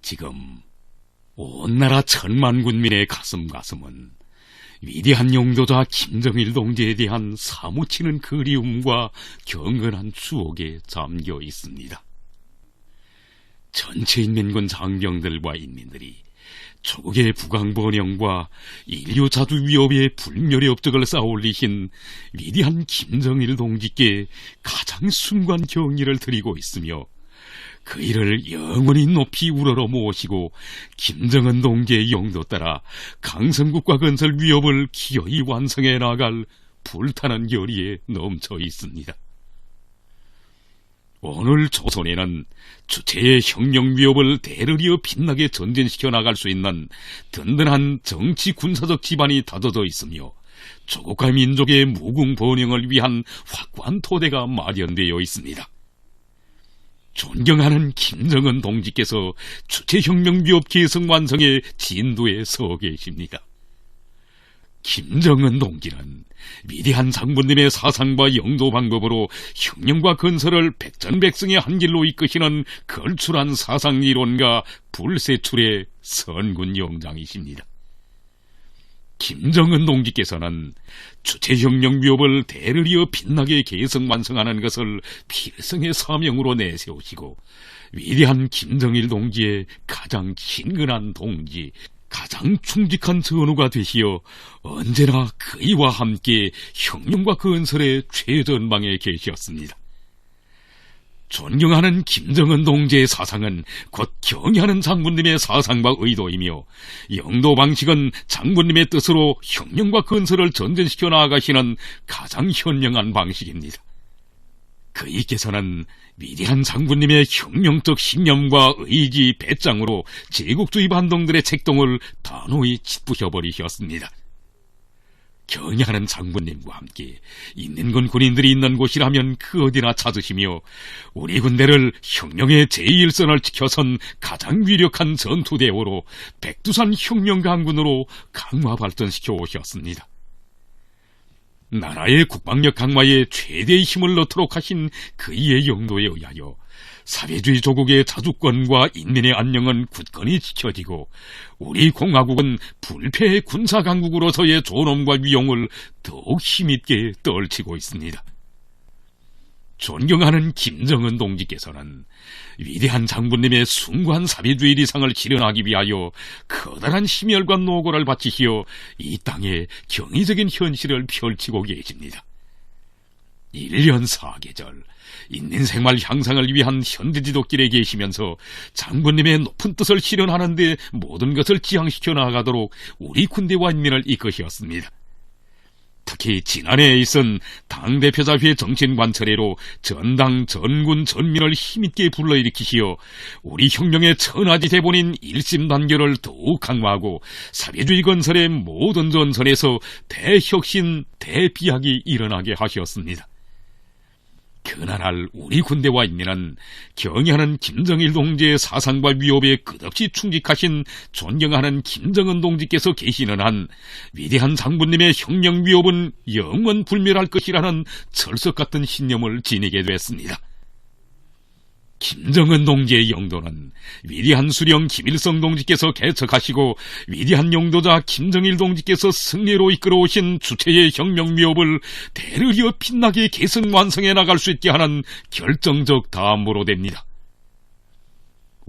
지금 온 나라 천만 군민의 가슴은 위대한 영도자 김정일 동지에 대한 사무치는 그리움과 경건한 추억에 잠겨 있습니다. 전체 인민군 장병들과 인민들이 조국의 부강번영과 인류 자주 위협의 불멸의 업적을 쌓아올리신 위대한 김정일 동지께 가장 순관 경의를 드리고 있으며, 그 일을 영원히 높이 우러러 모시고 김정은 동지의 영도 따라 강성국가 건설 위협을 기어이 완성해 나갈 불타는 열의에 넘쳐 있습니다. 오늘 조선에는 주체의 혁명 위협을 대르리어 빛나게 전진시켜 나갈 수 있는 든든한 정치 군사적 기반이 다져져 있으며, 조국과 민족의 무궁 번영을 위한 확고한 토대가 마련되어 있습니다. 존경하는 김정은 동지께서 주체혁명 위협 계승 완성의 진도에 서 계십니다. 김정은 동지는 위대한 장군님의 사상과 영도 방법으로 혁명과 건설을 백전백승의 한 길로 이끄시는 걸출한 사상이론가 불세출의 선군 영장이십니다. 김정은 동지께서는 주체혁명 위협을 대르리어 빛나게 계승 완성하는 것을 필성의 사명으로 내세우시고, 위대한 김정일 동지의 가장 친근한 동지, 가장 충직한 전우가 되시어 언제나 그이와 함께 혁명과 건설의 최전방에 계셨습니다. 존경하는 김정은 동지의 사상은 곧 경의하는 장군님의 사상과 의도이며, 영도 방식은 장군님의 뜻으로 혁명과 건설을 전진시켜 나아가시는 가장 현명한 방식입니다. 그이께서는 위대한 장군님의 혁명적 신념과 의지 배짱으로 제국주의 반동들의 책동을 단호히 짓부셔버리셨습니다. 경의하는 장군님과 함께 인민군 군인들이 있는 곳이라면 그 어디나 찾으시며, 우리 군대를 혁명의 제1선을 지켜선 가장 위력한 전투대오로 백두산 혁명강군으로 강화 발전시켜 오셨습니다. 나라의 국방력 강화에 최대의 힘을 넣도록 하신 그이의 영도에 의하여 사회주의 조국의 자주권과 인민의 안녕은 굳건히 지켜지고, 우리 공화국은 불패의 군사강국으로서의 존엄과 위용을 더욱 힘있게 떨치고 있습니다. 존경하는 김정은 동지께서는 위대한 장군님의 숭고한 사회주의 리상을 실현하기 위하여 커다란 심혈과 노고를 바치시어 이 땅에 경이적인 현실을 펼치고 계십니다. 1년 4계절 인민생활 향상을 위한 현대지도길에 계시면서 장군님의 높은 뜻을 실현하는 데 모든 것을 지향시켜 나가도록 우리 군대와 인민을 이끄셨습니다. 특히 지난해에 있은 당대표자회 정신관철회로 전당, 전군, 전민을 힘있게 불러일으키시어 우리 혁명의 천하지 대본인 일심단결을 더욱 강화하고 사회주의 건설의 모든 전선에서 대혁신, 대비약이 일어나게 하셨습니다. 그날 우리 군대와 인민은 경의하는 김정일 동지의 사상과 위협에 끝없이 충직하신 존경하는 김정은 동지께서 계시는 한 위대한 장군님의 혁명 위협은 영원 불멸할 것이라는 철석 같은 신념을 지니게 됐습니다. 김정은 동지의 영도는 위대한 수령 김일성 동지께서 개척하시고 위대한 영도자 김정일 동지께서 승리로 이끌어오신 주체의 혁명 위협을 대르리어 빛나게 계승 완성해 나갈 수 있게 하는 결정적 담보로 됩니다.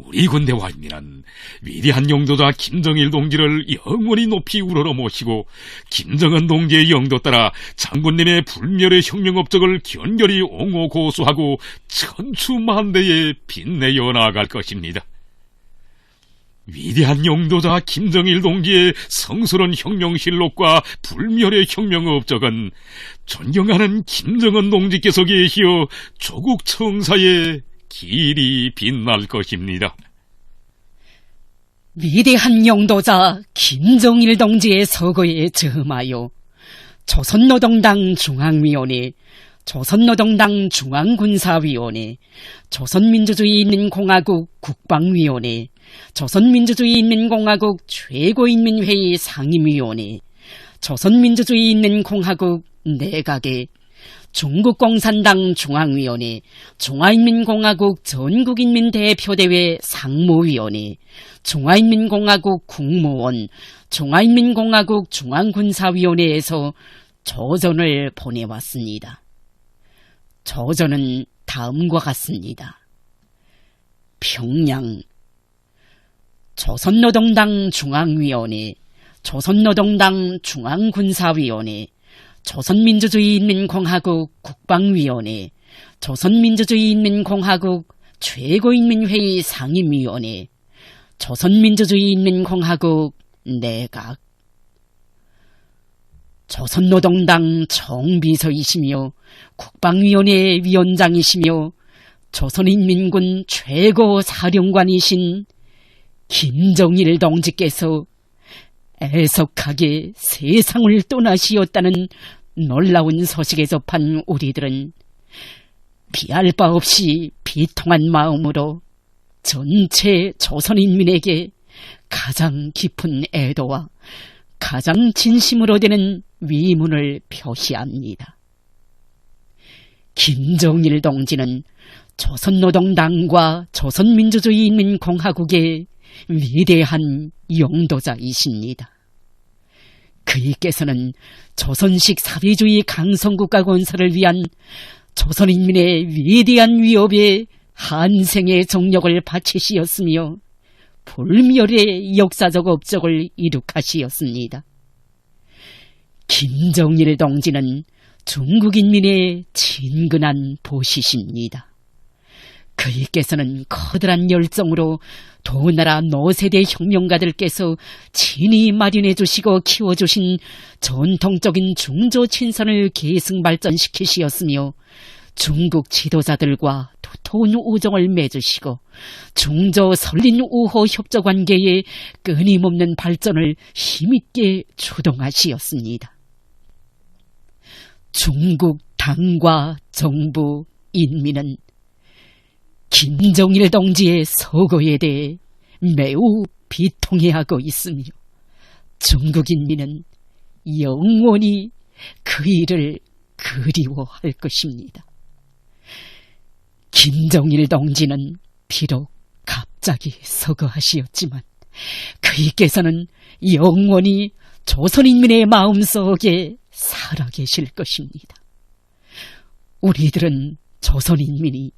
우리 군대와 인민은 위대한 영도자 김정일 동지를 영원히 높이 우러러 모시고 김정은 동지의 영도 따라 장군님의 불멸의 혁명 업적을 견결히 옹호 고수하고 천추만대에 빛내어 나갈 것입니다. 위대한 영도자 김정일 동지의 성스러운 혁명실록과 불멸의 혁명 업적은 존경하는 김정은 동지께서 계시어 조국 청사에 길이 빛날 것입니다. 위대한 영도자 김정일 동지의 서거에 즈음하여 조선노동당 중앙위원회, 조선노동당 중앙군사위원회, 조선민주주의인민공화국 국방위원회, 조선민주주의인민공화국 최고인민회의 상임위원회, 조선민주주의인민공화국 내각에, 중국공산당 중앙위원회, 중화인민공화국 전국인민대표대회 상무위원회, 중화인민공화국 국무원, 중화인민공화국 중앙군사위원회에서 조전을 보내왔습니다. 조전은 다음과 같습니다. 평양 조선노동당 중앙위원회, 조선노동당 중앙군사위원회, 조선민주주의인민공화국 국방위원회, 조선민주주의인민공화국 최고인민회의 상임위원회, 조선민주주의인민공화국 내각, 조선노동당 총비서이시며 국방위원회 위원장이시며 조선인민군 최고사령관이신 김정일 동지께서 애석하게 세상을 떠나시었다는 놀라운 소식에 접한 우리들은 피할 바 없이 비통한 마음으로 전체 조선인민에게 가장 깊은 애도와 가장 진심으로 되는 위문을 표시합니다. 김정일 동지는 조선노동당과 조선민주주의인민공화국의 위대한 영도자이십니다. 그이께서는 조선식 사회주의 강성국가 건설을 위한 조선인민의 위대한 위협에 한생의 정력을 바치시었으며 불멸의 역사적 업적을 이룩하시었습니다. 김정일 동지는 중국인민의 진근한 보시십니다. 그이께서는 커다란 열정으로 도나라 노세대 혁명가들께서 친히 마련해 주시고 키워주신 전통적인 중조 친선을 계승 발전시키시었으며 중국 지도자들과 두터운 우정을 맺으시고 중조 설린 우호 협조 관계의 끊임없는 발전을 힘있게 주동하시었습니다. 중국 당과 정부, 인민은 김정일 동지의 서거에 대해 매우 비통해하고 있으며 중국 인민은 영원히 그 일을 그리워할 것입니다. 김정일 동지는 비록 갑자기 서거하시었지만 그이께서는 영원히 조선인민의 마음속에 살아계실 것입니다. 우리들은 조선인민이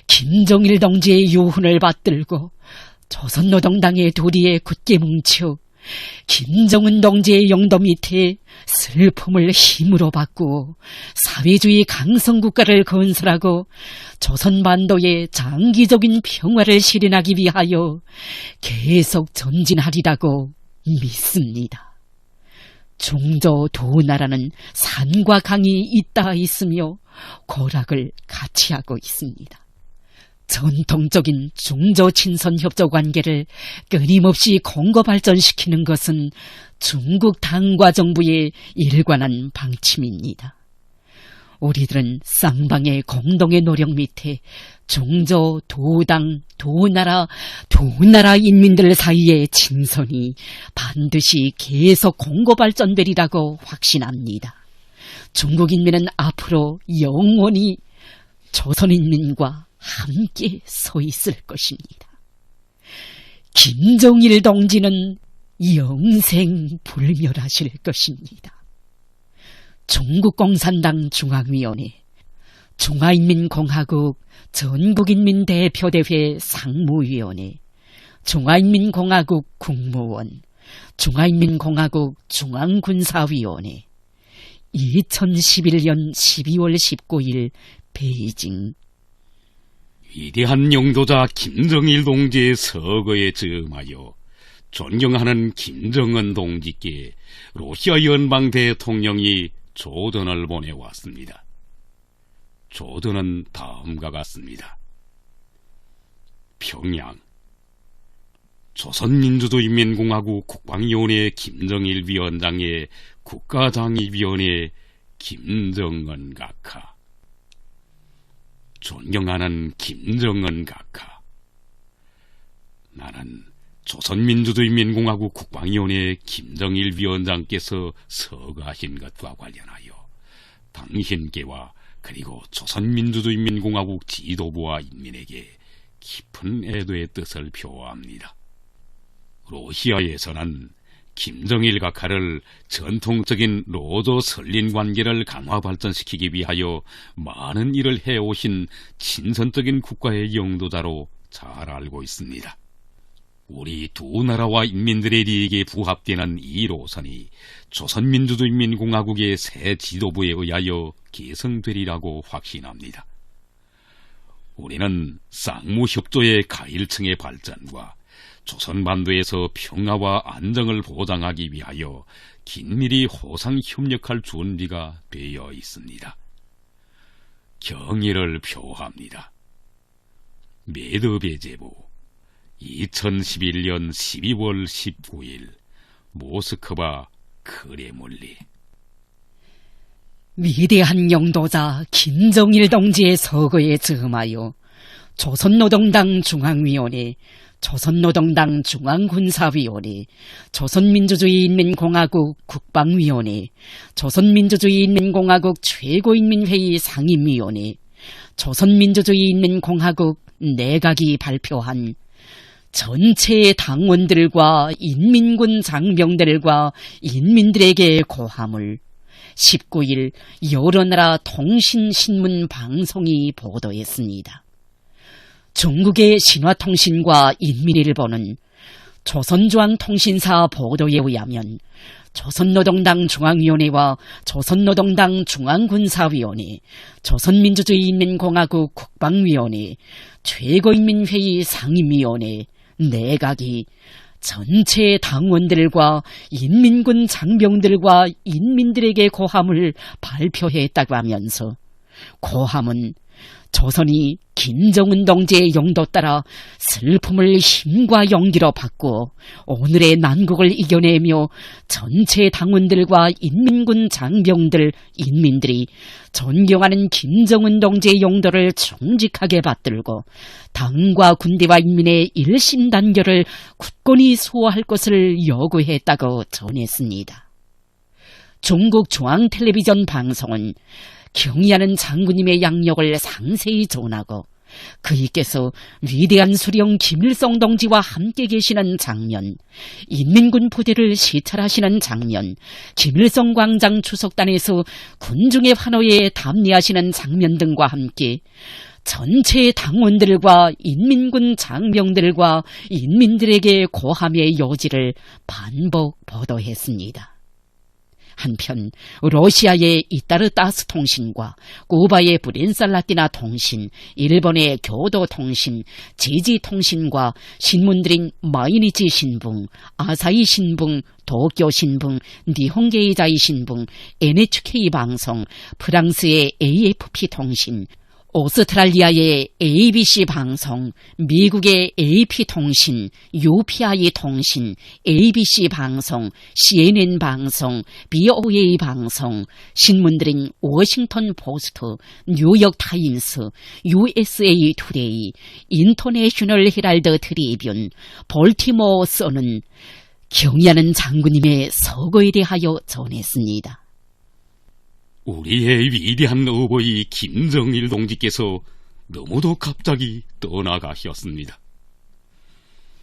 김정일 동지의 유훈을 받들고 조선노동당의 도리에 굳게 뭉쳐 김정은 동지의 영도 밑에 슬픔을 힘으로 바꾸어 사회주의 강성국가를 건설하고 조선반도의 장기적인 평화를 실현하기 위하여 계속 전진하리라고 믿습니다. 중조 두 나라는 산과 강이 잇닿아 있으며 고락을 같이 하고 있습니다. 전통적인 중조 친선 협조 관계를 끊임없이 공고 발전시키는 것은 중국 당과 정부의 일관한 방침입니다. 우리들은 쌍방의 공동의 노력 밑에 중조 두 당, 두 나라 인민들 사이의 친선이 반드시 계속 공고 발전되리라고 확신합니다. 중국 인민은 앞으로 영원히 조선인민과 함께 서 있을 것입니다. 김정일 동지는 영생 불멸하실 것입니다. 중국공산당 중앙위원회, 중화인민공화국 전국인민대표대회 상무위원회, 중화인민공화국 국무원, 중화인민공화국 중앙군사위원회, 2011년 12월 19일 베이징. 위대한 영도자 김정일 동지의 서거에 즈음하여 존경하는 김정은 동지께 러시아 연방 대통령이 조던을 보내왔습니다. 조던은 다음과 같습니다. 평양 조선민주주의인민공화국 국방위원회 김정일 위원장의 국가장의위원회 김정은 각하. 존경하는 김정은 각하. 나는 조선민주주의인민공화국 국방위원회 김정일 위원장께서 서거하신 것과 관련하여 당신께와 그리고 조선민주주의인민공화국 지도부와 인민에게 깊은 애도의 뜻을 표합니다. 러시아에서는 김정일 각하를 전통적인 로조 설린 관계를 강화 발전시키기 위하여 많은 일을 해오신 친선적인 국가의 영도자로 잘 알고 있습니다. 우리 두 나라와 인민들의利益에 부합되는 이 노선이 조선민주주의인민공화국의 새 지도부에 의하여 개성되리라고 확신합니다. 우리는 쌍무협조의 가일층의 발전과 조선반도에서 평화와 안정을 보장하기 위하여 긴밀히 호상협력할 준비가 되어 있습니다. 경의를 표합니다. 메드베제브 2011년 12월 19일 모스크바 크레물리. 위대한 영도자 김정일 동지의 서거에 즈음하여 조선노동당 중앙위원회, 조선노동당 중앙군사위원회, 조선민주주의인민공화국 국방위원회, 조선민주주의인민공화국 최고인민회의 상임위원회, 조선민주주의인민공화국 내각이 발표한 전체 당원들과 인민군 장병들과 인민들에게 고함을 19일 여러 나라 통신, 신문, 방송이 보도했습니다. 중국의 신화통신과 인민일보는 조선중앙통신사 보도에 의하면 조선노동당 중앙위원회와 조선노동당 중앙군사위원회, 조선민주주의인민공화국 국방위원회, 최고인민회의 상임위원회, 내각이 전체 당원들과 인민군 장병들과 인민들에게 고함을 발표했다고 하면서 고함은 조선이 김정은 동지의 용도 따라 슬픔을 힘과 용기로 바꾸어 오늘의 난국을 이겨내며 전체 당원들과 인민군 장병들, 인민들이 존경하는 김정은 동지의 용도를 정직하게 받들고 당과 군대와 인민의 일심단결을 굳건히 수호할 것을 요구했다고 전했습니다. 중국 중앙텔레비전 방송은 경의하는 장군님의 양력을 상세히 전하고 그이께서 위대한 수령 김일성 동지와 함께 계시는 장면, 인민군 부대를 시찰하시는 장면, 김일성 광장 추석단에서 군중의 환호에 답례하시는 장면 등과 함께 전체 당원들과 인민군 장병들과 인민들에게 고함의 요지를 반복 보도했습니다. 한편 러시아의 이따르타스 통신과 쿠바의 브렌살라티나 통신, 일본의 교도 통신, 지지 통신과 신문들인 마이니치 신분, 아사히 신분, 도쿄 신분, 니혼게이자이 신분, NHK 방송, 프랑스의 AFP 통신, 오스트랄리아의 ABC 방송, 미국의 AP통신, UPI 통신, ABC 방송, CNN 방송, BOA 방송, 신문들인 워싱턴 포스트, 뉴욕 타임스, USA 투데이, 인터내셔널 헤랄드 트리뷴, 볼티모어 선은 경의하는 장군님의 서거에 대하여 전했습니다. 우리의 위대한 어버이 김정일 동지께서 너무도 갑자기 떠나가셨습니다.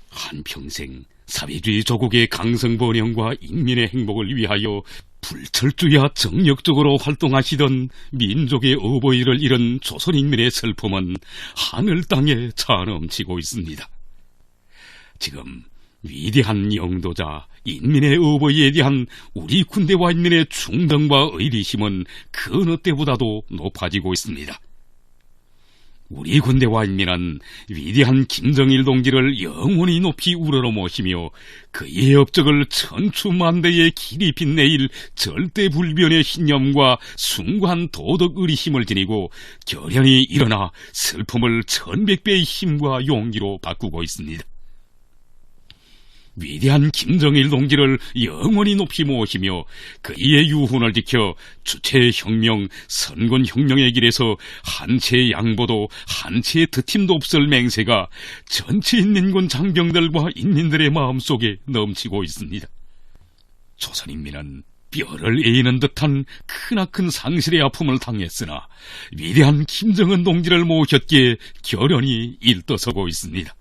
한평생 사회주의 조국의 강성 번영과 인민의 행복을 위하여 불철주야 정력적으로 활동하시던 민족의 어버이를 잃은 조선인민의 슬픔은 하늘 땅에 차넘치고 있습니다. 지금 위대한 영도자 인민의 어버이에 대한 우리 군대와 인민의 충성과 의리심은 그 어느 때보다도 높아지고 있습니다. 우리 군대와 인민은 위대한 김정일 동지를 영원히 높이 우러러 모시며 그의 업적을 천추만대에 길이 빛내일 절대불변의 신념과 숭고한 도덕 의리심을 지니고 결연히 일어나 슬픔을 1100배의 힘과 용기로 바꾸고 있습니다. 위대한 김정일 동지를 영원히 높이 모시며 그의 유훈을 지켜 주체혁명, 선군혁명의 길에서 한치의 양보도 한치의 드팀도 없을 맹세가 전체 인민군 장병들과 인민들의 마음속에 넘치고 있습니다. 조선인민은 뼈를 에이는 듯한 크나큰 상실의 아픔을 당했으나 위대한 김정은 동지를 모셨기에 결연히 일떠서고 있습니다.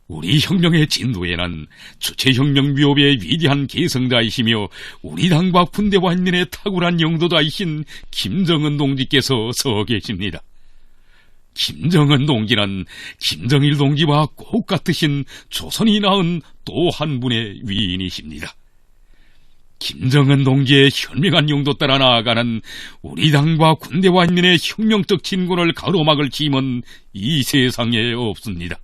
우리 혁명의 진도에는 주체혁명 위협의 위대한 계승자이시며 우리 당과 군대와 인민의 탁월한 영도자이신 김정은 동지께서 서 계십니다. 김정은 동지는 김정일 동지와 꼭 같으신 조선이 낳은 또 한 분의 위인이십니다. 김정은 동지의 현명한 용도 따라 나아가는 우리 당과 군대와 인민의 혁명적 진군을 가로막을 힘은 이 세상에 없습니다.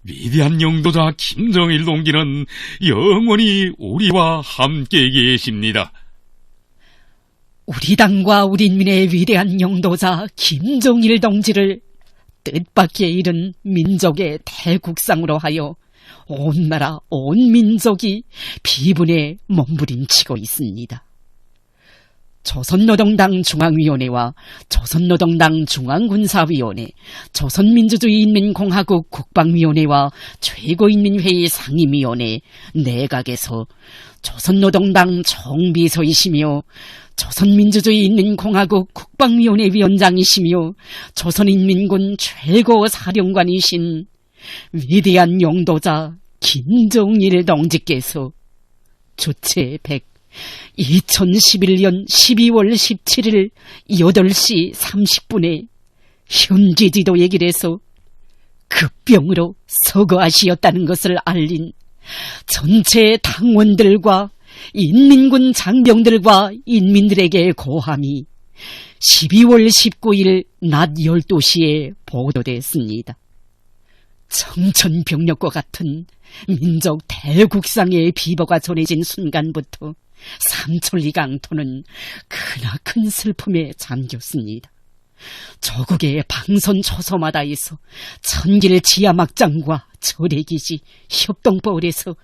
위대한 영도자 김정일 동지는 영원히 우리와 함께 계십니다. 우리 당과 우리 인민의 위대한 영도자 김정일 동지를 뜻밖의 이른 민족의 대국상으로 하여 온 나라 온 민족이 비분에 몸부림치고 있습니다. 조선노동당 중앙위원회와 조선노동당 중앙군사위원회, 조선민주주의인민공화국 국방위원회와 최고인민회의 상임위원회, 내각에서 조선노동당 총비서이시며 조선민주주의인민공화국 국방위원회 위원장이시며 조선인민군 최고사령관이신 위대한 영도자 김정일 동지께서 주체 100 2011년 12월 17일 8시 30분에 현지지도에 길에서 급병으로 서거하시었다는 것을 알린 전체 당원들과 인민군 장병들과 인민들에게 고함이 12월 19일 낮 12시에 보도됐습니다. 청천벽력과 같은 민족 대국상의 비보가 전해진 순간부터 삼천리 강토는 크나큰 슬픔에 잠겼습니다. 조국의 방선 초소마다에서 천길 지하막장과 절해기지 협동벌에서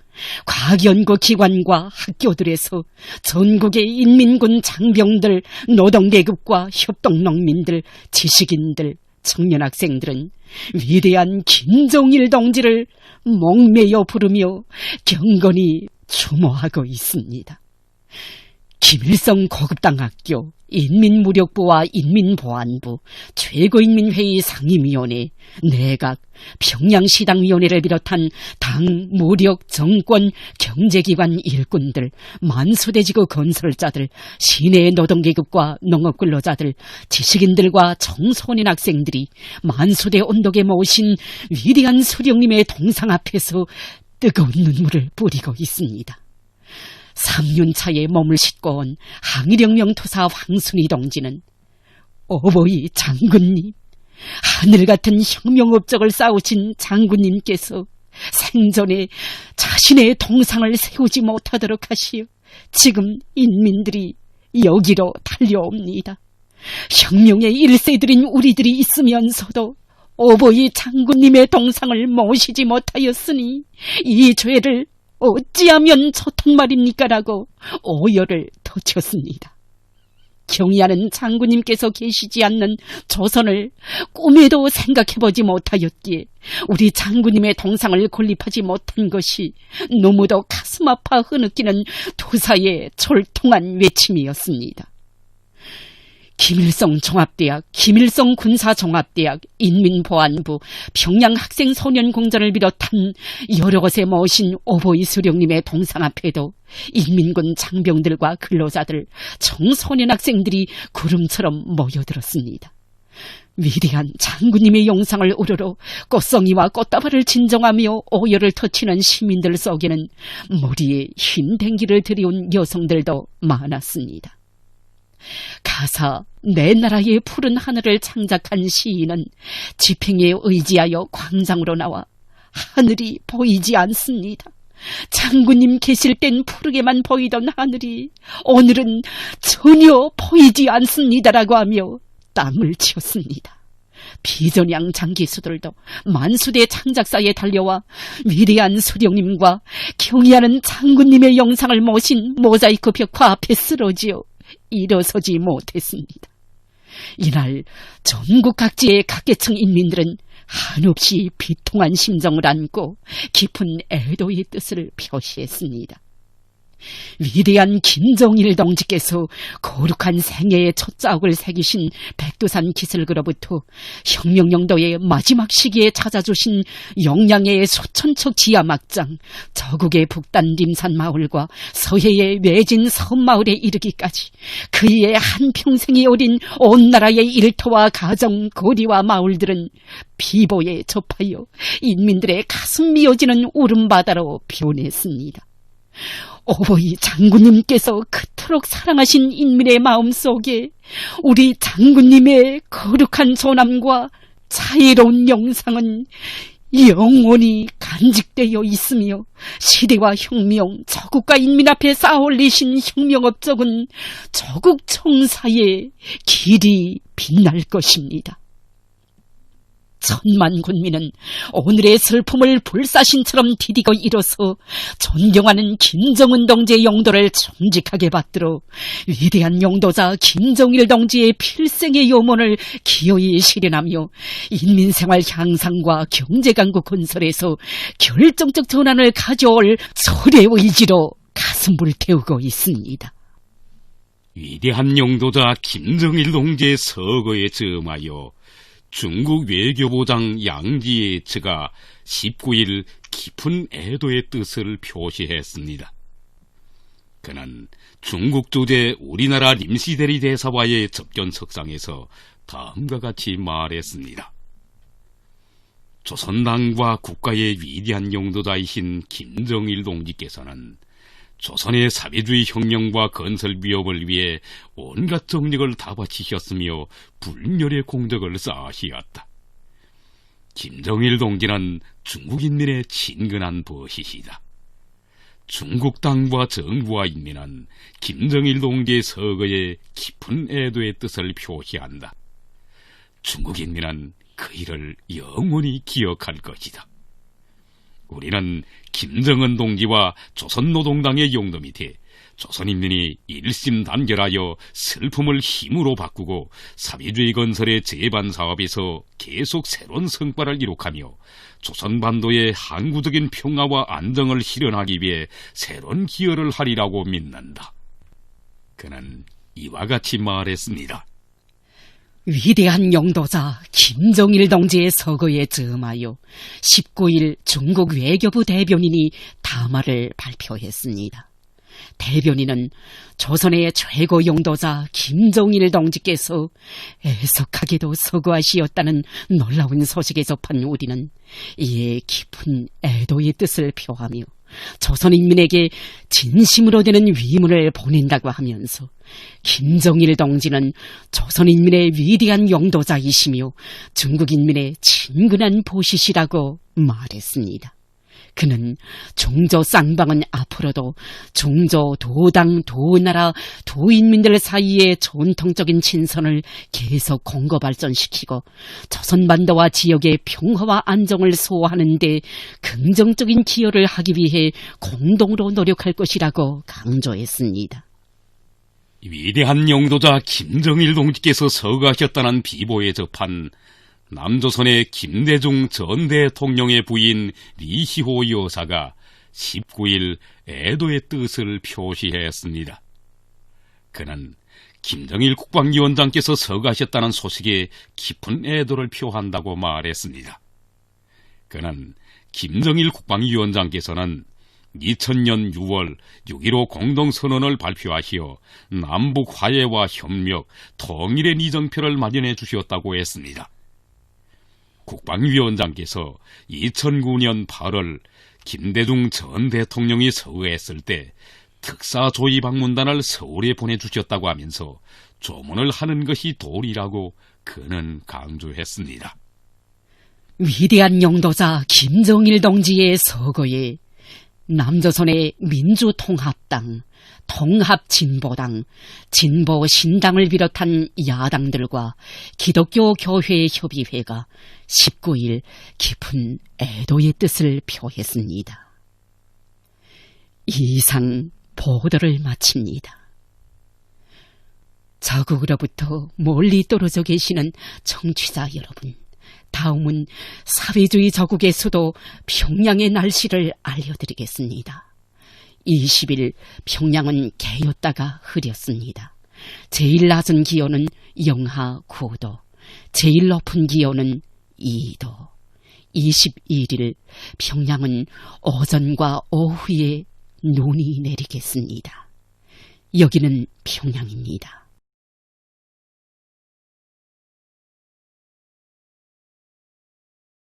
과학연구기관과 학교들에서 전국의 인민군 장병들, 노동계급과 협동농민들, 지식인들, 청년학생들은 위대한 김정일 동지를 목매어 부르며 경건히 추모하고 있습니다. 김일성 고급당학교, 인민무력부와 인민보안부, 최고인민회의 상임위원회, 내각, 평양시당위원회를 비롯한 당, 무력, 정권, 경제기관 일꾼들, 만수대지구 건설자들, 시내 노동계급과 농업근로자들, 지식인들과 청소년 학생들이 만수대 언덕에 모신 위대한 수령님의 동상 앞에서 뜨거운 눈물을 뿌리고 있습니다. 3년 차에 몸을 싣고 온 항일혁명 투사 황순희 동지는 어버이 장군님, 하늘 같은 혁명 업적을 쌓으신 장군님께서 생전에 자신의 동상을 세우지 못하도록 하시어 지금 인민들이 여기로 달려옵니다. 혁명의 일세들인 우리들이 있으면서도 어버이 장군님의 동상을 모시지 못하였으니 이 죄를 어찌하면 좋단 말입니까? 라고 오열을 터쳤습니다. 경의하는 장군님께서 계시지 않는 조선을 꿈에도 생각해보지 못하였기에 우리 장군님의 동상을 건립하지 못한 것이 너무도 가슴 아파 흐느끼는 투사의 졸통한 외침이었습니다. 김일성 종합대학, 김일성 군사종합대학, 인민보안부, 평양학생소년공전을 비롯한 여러 곳에 모신 오보이 수령님의 동상 앞에도 인민군 장병들과 근로자들, 청소년 학생들이 구름처럼 모여들었습니다. 위대한 장군님의 영상을 우러러 꽃송이와 꽃다발을 진정하며 오열을 터치는 시민들 속에는 머리에 흰 댕기를 들여온 여성들도 많았습니다. 가사 내 나라의 푸른 하늘을 창작한 시인은 지팽에 의지하여 광장으로 나와 하늘이 보이지 않습니다. 장군님 계실 땐 푸르게만 보이던 하늘이 오늘은 전혀 보이지 않습니다라고 하며 땀을 치었습니다. 비전양 장기수들도 만수대 창작사에 달려와 위대한 수령님과 경의하는 장군님의 영상을 모신 모자이크 벽화 앞에 쓰러지어 일어서지 못했습니다. 이날 전국 각지의 각계층 인민들은 한없이 비통한 심정을 안고 깊은 애도의 뜻을 표시했습니다. 위대한 김정일 동지께서 거룩한 생애의 첫 자국을 새기신 백두산 기슭으로부터 혁명영도의 마지막 시기에 찾아주신 영양의 수천척 지하막장, 저국의 북단 림산 마을과 서해의 외진 섬마을에 이르기까지 그의 한평생이 어린 온 나라의 일터와 가정, 거리와 마을들은 비보에 접하여 인민들의 가슴 미어지는 울음바다로 변했습니다. 어버이 장군님께서 그토록 사랑하신 인민의 마음속에 우리 장군님의 거룩한 존함과 자애로운 영상은 영원히 간직되어 있으며 시대와 혁명, 저국과 인민 앞에 쌓아 올리신 혁명 업적은 저국 청사에 길이 빛날 것입니다. 천만 군민은 오늘의 슬픔을 불사신처럼 디디고 일어서 존경하는 김정은 동지의 용도를 정직하게 받들어 위대한 용도자 김정일 동지의 필생의 염원을 기어이 실현하며 인민생활 향상과 경제강국 건설에서 결정적 전환을 가져올 철의 의지로 가슴 불태우고 있습니다. 위대한 용도자 김정일 동지의 서거에 즈음하여 중국 외교부장 양지예츠가 19일 깊은 애도의 뜻을 표시했습니다. 그는 중국 주재 우리나라 림시대리 대사와의 접견석상에서 다음과 같이 말했습니다. 조선당과 국가의 위대한 용도자이신 김정일 동지께서는 조선의 사회주의 혁명과 건설 위협을 위해 온갖 정력을 다 바치셨으며 불멸의 공덕을 쌓으시었다. 김정일 동지는 중국 인민의 친근한 버시시다. 중국 당과 정부와 인민은 김정일 동지의 서거에 깊은 애도의 뜻을 표시한다. 중국 인민은 그 일을 영원히 기억할 것이다. 우리는 김정은 동지와 조선노동당의 용도 밑에 조선인민이 일심단결하여 슬픔을 힘으로 바꾸고 사회주의 건설의 재반 사업에서 계속 새로운 성과를 이룩하며 조선반도의 항구적인 평화와 안정을 실현하기 위해 새로운 기여를 하리라고 믿는다. 그는 이와 같이 말했습니다. 위대한 용도자 김정일 동지의 서거에 즈음하여 19일 중국 외교부 대변인이 담화를 발표했습니다. 대변인은 조선의 최고 용도자 김정일 동지께서 애석하게도 서거하시었다는 놀라운 소식에 접한 우리는 이에 깊은 애도의 뜻을 표하며 조선인민에게 진심으로 되는 위문을 보낸다고 하면서 김정일 동지는 조선인민의 위대한 용도자이시며 중국인민의 친근한 보시시라고 말했습니다. 그는 중조 쌍방은 앞으로도 중조 도당 도나라 도인민들 사이의 전통적인 친선을 계속 공고 발전시키고 조선반도와 지역의 평화와 안정을 소화하는 데 긍정적인 기여를 하기 위해 공동으로 노력할 것이라고 강조했습니다. 위대한 용도자 김정일 동지께서 서거하셨다는 비보에 접한 남조선의 김대중 전 대통령의 부인 리시호 여사가 19일 애도의 뜻을 표시했습니다. 그는 김정일 국방위원장께서 서거하셨다는 소식에 깊은 애도를 표한다고 말했습니다. 그는 김정일 국방위원장께서는 2000년 6월 6.15 공동선언을 발표하시어 남북 화해와 협력, 통일의 이정표를 마련해 주셨다고 했습니다. 국방위원장께서 2009년 8월 김대중 전 대통령이 서거했을 때 특사 조위 방문단을 서울에 보내주셨다고 하면서 조문을 하는 것이 도리라고 그는 강조했습니다. 위대한 용도자 김정일 동지의 서거에 남조선의 민주통합당, 통합진보당, 진보신당을 비롯한 야당들과 기독교교회협의회가 19일 깊은 애도의 뜻을 표했습니다. 이상 보도를 마칩니다. 자국으로부터 멀리 떨어져 계시는 청취자 여러분, 다음은 사회주의 저국의 수도 평양의 날씨를 알려드리겠습니다. 20일 평양은 개였다가 흐렸습니다. 제일 낮은 기온은 영하 9도, 제일 높은 기온은 2도. 21일 평양은 오전과 오후에 눈이 내리겠습니다. 여기는 평양입니다.